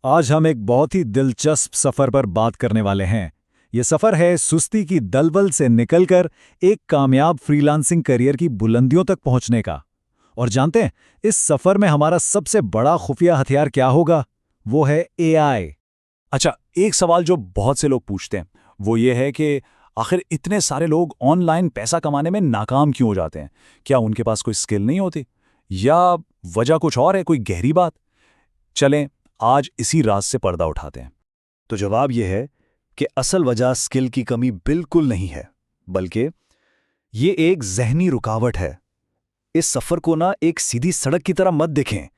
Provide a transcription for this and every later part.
आज हम एक बहुत ही दिलचस्प सफर पर बात करने वाले हैं। ये सफर है सुस्ती की दलदल से निकलकर एक कामयाब फ्रीलांसिंग करियर की बुलंदियों तक पहुंचने का। और जानते हैं, इस सफर में हमारा सबसे बड़ा खुफिया हथियार क्या होगा? वो है एआई। अच्छा, एक सवाल जो बहुत से लोग पूछते हैं वो ये है कि आखिर इतने सारे लोग ऑनलाइन पैसा कमाने में नाकाम क्यों हो जाते हैं? क्या उनके पास कोई स्किल नहीं होती या वजह कुछ और है, कोई गहरी बात? चलें आज इसी राज से पर्दा उठाते हैं। तो जवाब यह है कि असल वजह स्किल की कमी बिल्कुल नहीं है, बल्कि ये एक जहनी रुकावट है। इस सफर को ना एक सीधी सड़क की तरह मत देखें,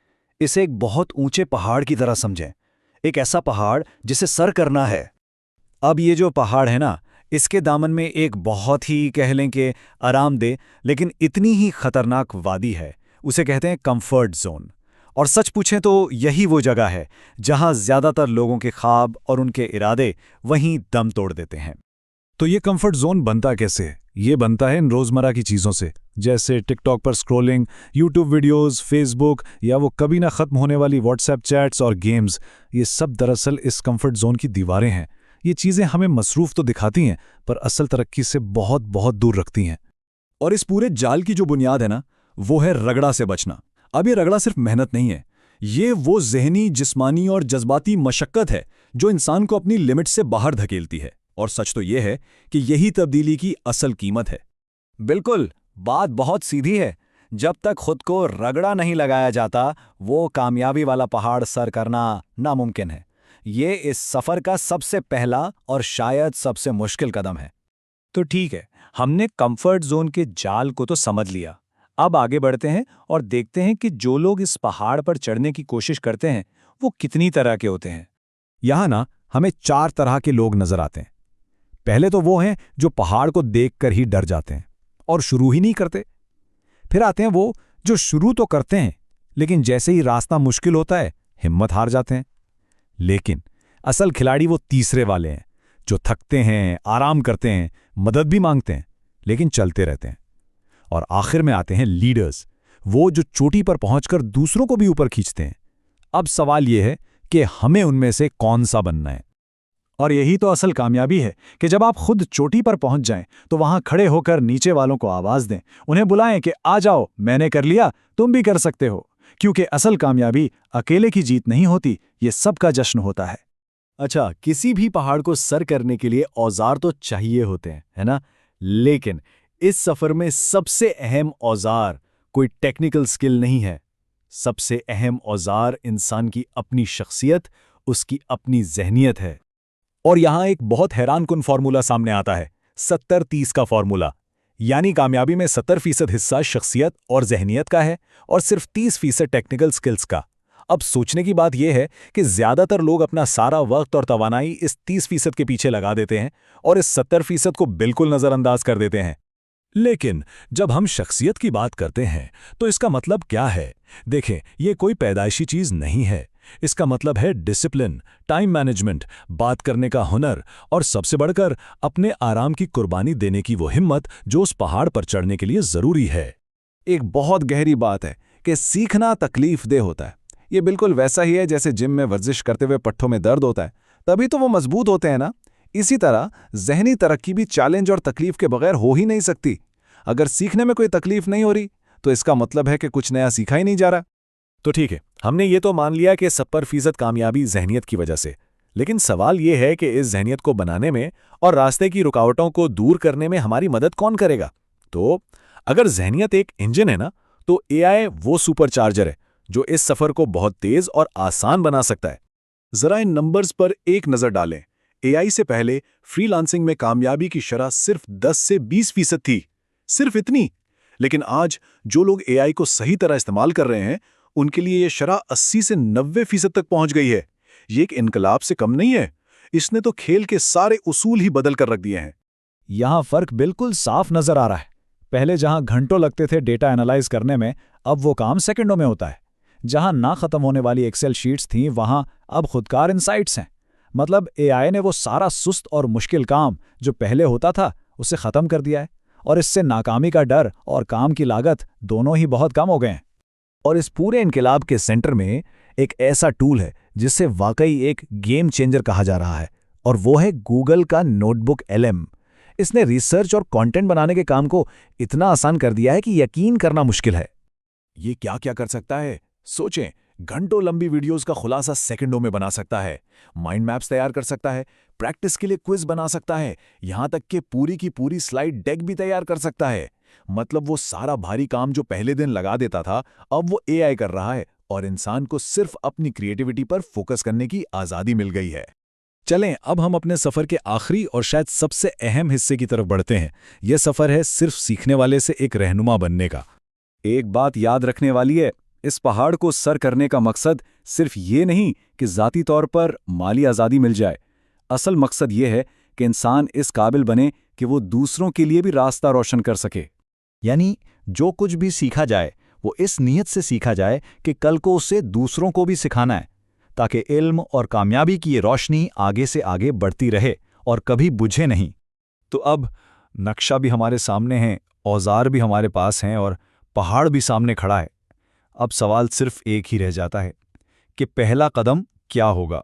इसे एक बहुत ऊंचे पहाड़ की तरह समझें। एक ऐसा पहाड़ जिसे सर करना है। अब ये जो पहाड़ है ना, इसके दामन में एक बहुत ही कह लें कि आरामदेह लेकिन इतनी ही खतरनाक वादी है। उसे कहते हैं कंफर्ट जोन। और सच पूछें तो यही वो जगह है जहां ज्यादातर लोगों के ख्वाब और उनके इरादे वहीं दम तोड़ देते हैं। तो ये कंफर्ट जोन बनता कैसे? ये बनता है इन रोजमर्रा की चीजों से, जैसे टिकटॉक पर स्क्रॉलिंग, यूट्यूब वीडियोस, फेसबुक या वो कभी ना खत्म होने वाली व्हाट्सएप चैट्स और गेम्स। ये सब दरअसल इस कंफर्ट जोन की दीवारें हैं। ये चीजें हमें मसरूफ तो दिखाती हैं, पर असल तरक्की से बहुत बहुत दूर रखती हैं। और इस पूरे जाल की जो बुनियाद है ना, वो है रगड़ा से बचना। अब ये रगड़ा सिर्फ मेहनत नहीं है, ये वो जहनी, जिस्मानी और जज्बाती मशक्कत है जो इंसान को अपनी लिमिट से बाहर धकेलती है। और सच तो ये है कि यही तब्दीली की असल कीमत है। बिल्कुल, बात बहुत सीधी है। जब तक खुद को रगड़ा नहीं लगाया जाता, वो कामयाबी वाला पहाड़ सर करना नामुमकिन है। ये इस सफर का सबसे पहला और शायद सबसे मुश्किल कदम है। तो ठीक है, हमने कंफर्ट जोन के जाल को तो समझ लिया। अब आगे बढ़ते हैं और देखते हैं कि जो लोग इस पहाड़ पर चढ़ने की कोशिश करते हैं वो कितनी तरह के होते हैं। यहां ना हमें 4 तरह के लोग नजर आते हैं। पहले तो वो हैं जो पहाड़ को देखकर ही डर जाते हैं और शुरू ही नहीं करते। फिर आते हैं वो जो शुरू तो करते हैं, लेकिन जैसे ही रास्ता मुश्किल होता है हिम्मत हार जाते हैं। लेकिन असल खिलाड़ी वो तीसरे वाले हैं जो थकते हैं, आराम करते हैं, मदद भी मांगते हैं, लेकिन चलते रहते हैं। और आखिर में आते हैं लीडर्स, वो जो चोटी पर पहुंचकर दूसरों को भी ऊपर खींचते हैं। अब सवाल यह है कि हमें उनमें से कौन सा बनना है। और यही तो असल कामयाबी है कि जब आप खुद चोटी पर पहुंच जाएं तो वहां खड़े होकर नीचे वालों को आवाज दें, उन्हें बुलाएं कि आ जाओ, मैंने कर लिया, तुम भी कर सकते हो। क्योंकि असल कामयाबी अकेले की जीत नहीं होती, ये सबका जश्न होता है। अच्छा, किसी भी पहाड़ को सर करने के लिए औजार तो चाहिए होते हैं, है ना? लेकिन इस सफर में सबसे अहम औजार कोई टेक्निकल स्किल नहीं है। सबसे अहम औजार इंसान की अपनी शख्सियत, उसकी अपनी जहनियत है। और यहां एक बहुत हैरानकुन फॉर्मूला सामने आता है, 70-30 का फॉर्मूला। यानी कामयाबी में 70% हिस्सा शख्सियत और जहनियत का है और सिर्फ 30% टेक्निकल स्किल्स का। अब सोचने की बात यह है कि ज्यादातर लोग अपना सारा वक्त और तवानाई इस 30% के पीछे लगा देते हैं और इस 70% को बिल्कुल नजरअंदाज कर देते हैं। लेकिन जब हम शख्सियत की बात करते हैं तो इसका मतलब क्या है? देखें, यह कोई पैदाइशी चीज नहीं है। इसका मतलब है डिसिप्लिन, टाइम मैनेजमेंट, बात करने का हुनर और सबसे बढ़कर अपने आराम की कुर्बानी देने की वो हिम्मत जो उस पहाड़ पर चढ़ने के लिए जरूरी है। एक बहुत गहरी बात है कि सीखना तकलीफदेह होता है। ये बिल्कुल वैसा ही है जैसे जिम में वर्जिश करते हुए पट्टों में दर्द होता है, तभी तो वो मजबूत होते हैं ना। इसी तरह जहनी तरक्की भी चैलेंज और तकलीफ के बगैर हो ही नहीं सकती। अगर सीखने में कोई तकलीफ नहीं हो रही तो इसका मतलब है कि कुछ नया सीखा ही नहीं जा रहा। तो ठीक है, हमने ये तो मान लिया कि 70% कामयाबी जहनियत की वजह से। लेकिन सवाल ये है कि इस जहनियत को बनाने में और रास्ते की रुकावटों को दूर करने में हमारी मदद कौन करेगा? तो अगर जहनियत एक इंजन है ना, तो एआई वो सुपरचार्जर है जो इस सफर को बहुत तेज और आसान बना सकता है। जरा इन नंबर्स पर एक नजर डालें। एआई से पहले फ्रीलांसिंग में कामयाबी की शरह सिर्फ 10 से 20% थी, सिर्फ इतनी। लेकिन आज जो लोग एआई को सही तरह इस्तेमाल कर रहे हैं, उनके लिए यह शरह 80 से 90% तक पहुंच गई है। ये एक इनकलाब से कम नहीं है, इसने तो खेल के सारे उसूल ही बदल कर रख दिए हैं। यहां फर्क बिल्कुल साफ नजर आ रहा है। पहले जहां घंटों लगते थे डेटा एनालाइज करने में, अब वो काम सेकंडों में होता है। जहां ना खत्म होने वाली एक्सेल शीट्स थीं, वहां अब खुदकार इनसाइट्स हैं। मतलब एआई ने वो सारा सुस्त और मुश्किल काम जो पहले होता था, उसे खत्म कर दिया है। और इससे नाकामी का डर और काम की लागत दोनों ही बहुत कम हो गए हैं। और इस पूरे इनकलाब के सेंटर में एक ऐसा टूल है जिसे वाकई एक गेम चेंजर कहा जा रहा है, और वो है गूगल का नोटबुक LM। इसने रिसर्च और कंटेंट बनाने के काम को इतना आसान कर दिया है कि यकीन करना मुश्किल है। ये क्या क्या कर सकता है, सोचें। घंटों लंबी वीडियोस का खुलासा सेकंडों में बना सकता है, माइंड मैप्स तैयार कर सकता है, प्रैक्टिस के लिए क्विज बना सकता है, यहां तक कि पूरी की पूरी स्लाइड डेक भी तैयार कर सकता है। मतलब वो सारा भारी काम जो पहले दिन लगा देता था, अब वो AI कर रहा है और इंसान को सिर्फ अपनी क्रिएटिविटी पर फोकस करने की आज़ादी मिल गई है। चलें अब हम अपने सफ़र के आखिरी और शायद सबसे अहम हिस्से की तरफ बढ़ते हैं। यह सफ़र है सिर्फ सीखने वाले से एक रहनुमा बनने का। एक बात याद रखने वाली है, इस पहाड़ को सर करने का मकसद सिर्फ ये नहीं कि ज़ाती तौर पर माली आज़ादी मिल जाए। असल मकसद ये है कि इंसान इस काबिल बने कि वो दूसरों के लिए भी रास्ता रोशन कर सके। यानी जो कुछ भी सीखा जाए वो इस नीयत से सीखा जाए कि कल को उसे दूसरों को भी सिखाना है, ताकि इल्म और कामयाबी की ये रोशनी आगे से आगे बढ़ती रहे और कभी बुझे नहीं। तो अब नक्शा भी हमारे सामने है, औजार भी हमारे पास हैं और पहाड़ भी सामने खड़ा है। अब सवाल सिर्फ एक ही रह जाता है कि पहला कदम क्या होगा।